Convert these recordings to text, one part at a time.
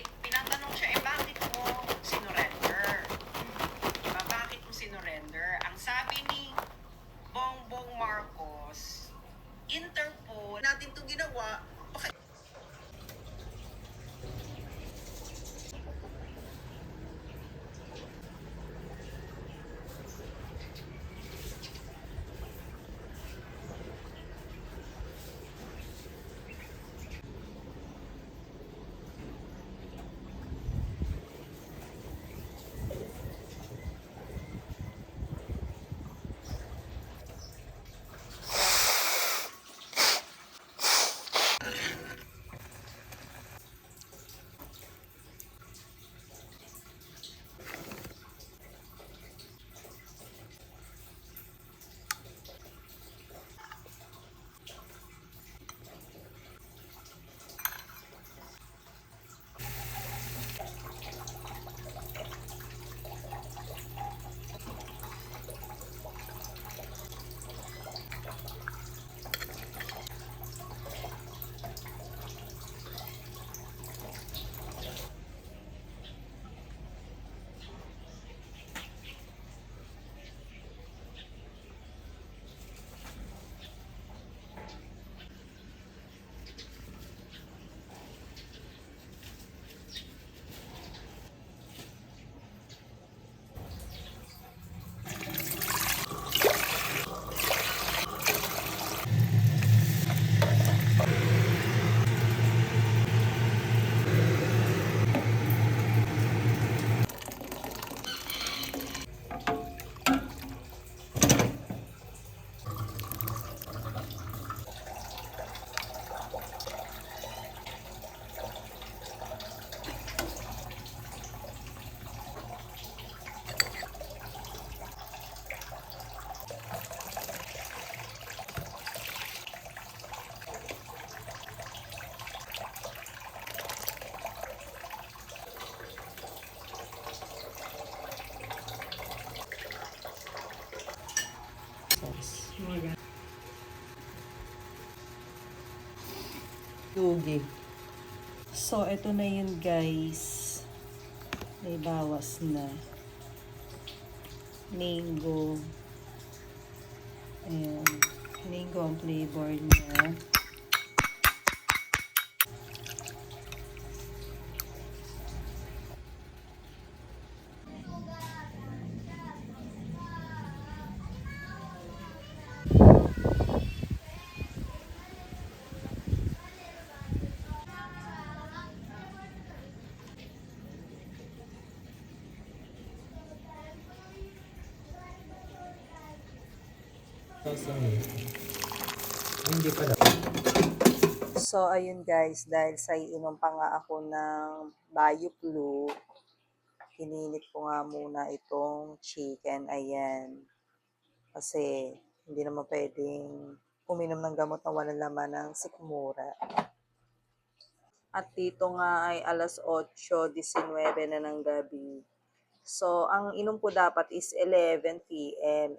tinatanong siya, bakit mo sinurrender? Bakit mo sinurrender? Ang sabi ni Bongbong Marcos, Interpol, natin itong ginawa, lugi. So, ito na yun guys. May bawas na. Mango. Ayan. Mango ang flavor niya. Hindi pa daw. So, ayun guys, dahil sa iinom pa nga ako ng BioFlu, kininit ko nga muna itong chicken. Ayan. Kasi, hindi naman pwedeng uminom ng gamot na walang laman ng sikmura. At dito nga ay alas 8:19 na ng gabi. So, ang inom ko dapat is 11 p.m.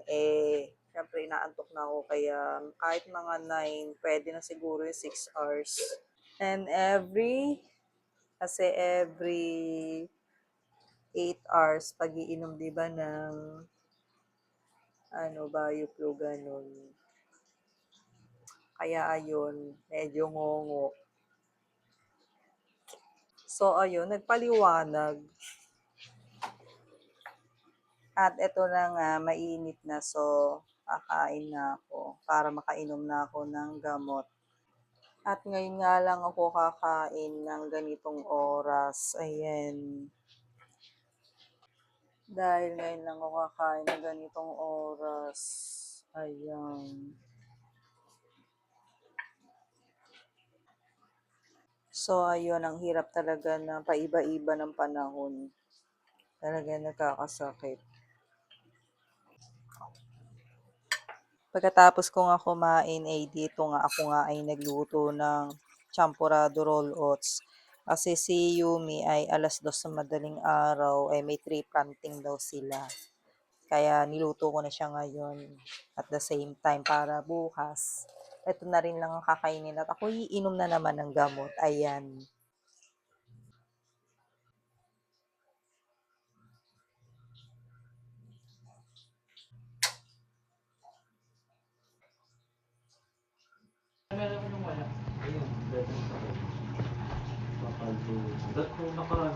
Syempre, inaantok na ako. Kaya, kahit mga 9, pwede na siguro yung 6 hours. And every 8 hours, pag-iinom, diba, ng, BioFlu, ganun. Kaya, ayun, medyo ngongo. So, ayun, nagpaliwanag. At ito na nga, mainit na. So, kakain na ako para makainom na ako ng gamot. At ngayon nga lang ako kakain ng ganitong oras. Ayan. Dahil ngayon lang ako kakain ng ganitong oras. Ayan. So, ayun, ang hirap talaga na paiba-iba ng panahon. Talaga nakakasakit. Pagkatapos ko nga kumain, dito nga ako nga ay nagluto ng champurado roll oats. Kasi si Yumi ay alas 2 sa madaling araw, ay may tree planting daw sila. Kaya niluto ko na siya ngayon at the same time para bukas. Ito na rin lang ang kakainin at ako iinom na naman ng gamot. Ayan. Ba't nung nakaraan